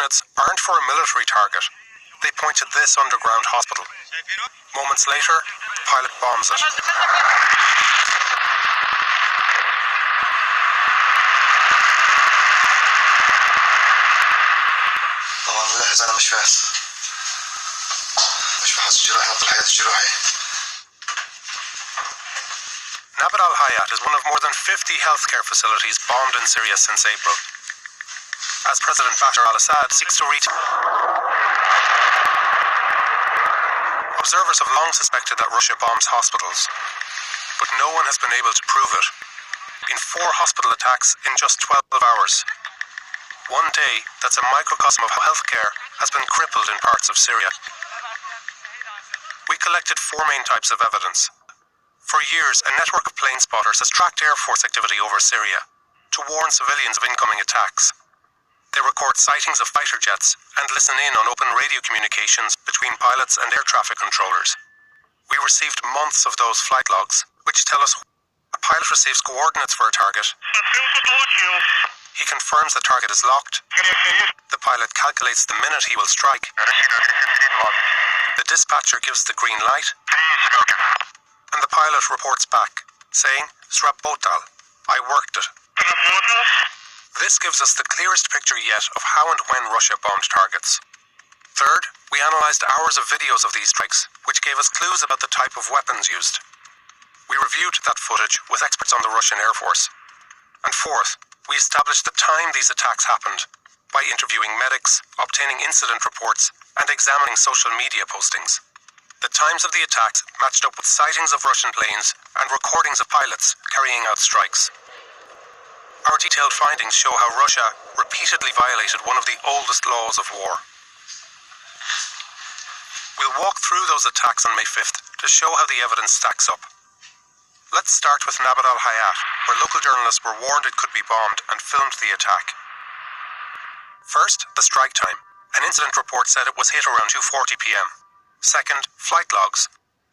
coordinates aren't for a military target. They point to this underground hospital. Moments later, the pilot bombs it. Nabad al-Hayat is one of more than 50 healthcare facilities bombed in Syria since April. As President Bashar al-Assad seeks to reach... Observers have long suspected that Russia bombs hospitals, but no one has been able to prove it. In 4 hospital attacks in just 12 hours. One day, that's a microcosm of how healthcare has been crippled in parts of Syria. We collected 4 main types of evidence. For years, a network of plane spotters has tracked Air Force activity over Syria to warn civilians of incoming attacks. They record sightings of fighter jets and listen in on open radio communications between pilots and air traffic controllers. We received months of those flight logs, which tell us a pilot receives coordinates for a target. He confirms the target is locked. The pilot calculates the minute he will strike. The dispatcher gives the green light. And the pilot reports back, saying, "Srabotal, I worked it." This gives us the clearest picture yet of how and when Russia bombed targets. Third, we analysed hours of videos of these strikes, which gave us clues about the type of weapons used. We reviewed that footage with experts on the Russian Air Force. And fourth, we established the time these attacks happened by interviewing medics, obtaining incident reports, and examining social media postings. The times of the attacks matched up with sightings of Russian planes and recordings of pilots carrying out strikes. Our detailed findings show how Russia repeatedly violated one of the oldest laws of war. We'll walk through those attacks on May 5th to show how the evidence stacks up. Let's start with Nabad al-Hayat, where local journalists were warned it could be bombed and filmed the attack. First, the strike time. An incident report said it was hit around 2:40 p.m. Second, flight logs.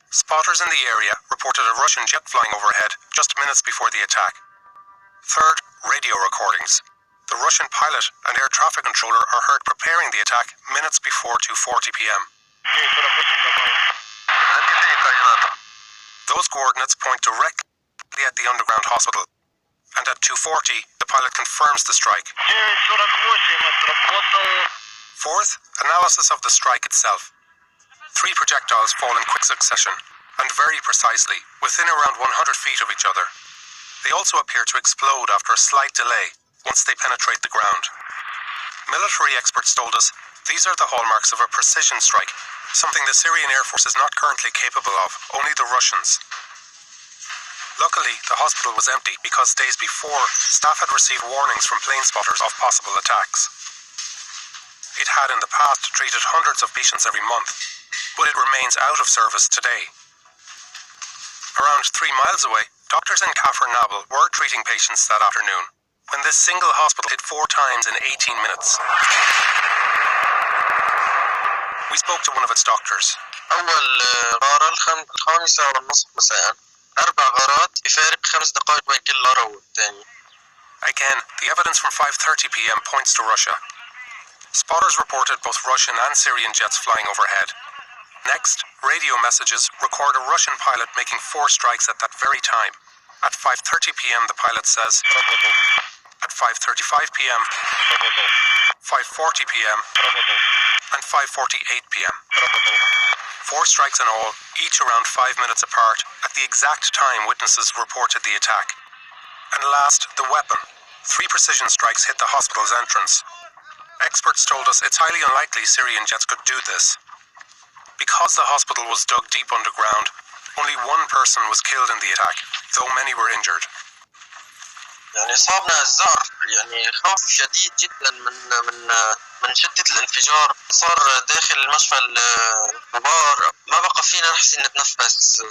Spotters in the area reported a Russian jet flying overhead just minutes before the attack. Third, radio recordings. The Russian pilot and air traffic controller are heard preparing the attack minutes before 2:40 p.m. Those coordinates point directly at the underground hospital. And at 2:40, the pilot confirms the strike. Fourth, analysis of the strike itself. 3 projectiles fall in quick succession, and very precisely, within around 100 feet of each other. They also appear to explode after a slight delay, once they penetrate the ground. Military experts told us these are the hallmarks of a precision strike, something the Syrian Air Force is not currently capable of, only the Russians. Luckily, the hospital was empty because days before, staff had received warnings from plane spotters of possible attacks. It had in the past treated hundreds of patients every month, but it remains out of service today. Around 3 miles away, doctors in Kafr Nabil were treating patients that afternoon, when this single hospital hit 4 times in 18 minutes. We spoke to one of its doctors. أول غارة 5:30 مساء 4 غارات بفارق 5 دقائق بين كل غارة والتاني. Again, the evidence from 5:30 p.m. points to Russia. Spotters reported both Russian and Syrian jets flying overhead. Next, radio messages record a Russian pilot making 4 strikes at that very time. At 5:30 p.m. the pilot says, at 5:35 p.m., 5:40 p.m., and 5:48 p.m. 4 strikes in all, each around 5 minutes apart, at the exact time witnesses reported the attack. And last, the weapon. 3 precision strikes hit the hospital's entrance. Experts told us it's highly unlikely Syrian jets could do this. Because the hospital was dug deep underground, only 1 person was killed in the attack, though many were injured. يعني أصابنا الزعر، يعني خوف شديد جدا من شدة الانفجار. صار داخل المشفى الغبار، ما بقى فينا نحسن نتنفس.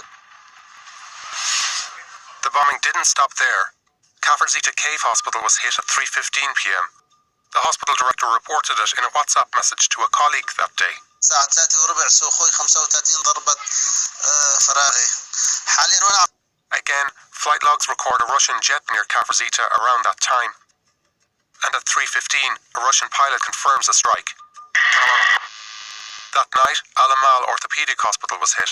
The bombing didn't stop there. Kafr Zita Cave Hospital was hit at 3:15 p.m. The hospital director reported it in a WhatsApp message to a colleague that day. الساعة 3:15 سوخوي 35 ضربة فراغي. حاليا وأنا Again, flight logs record a Russian jet near Kafr Zita around that time. and at 3:15, a Russian pilot confirms a strike. That night, Al-Amal Orthopedic Hospital was hit.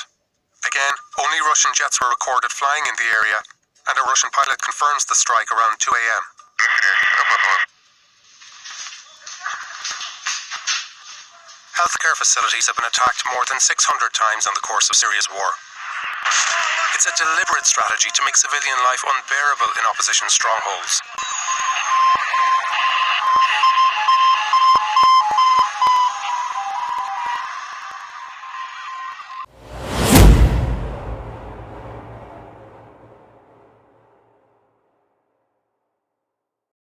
Again, only Russian jets were recorded flying in the area, and a Russian pilot confirms the strike around 2 a.m. Healthcare facilities have been attacked more than 600 times in the course of Syria's war. It's a deliberate strategy to make civilian life unbearable in opposition strongholds.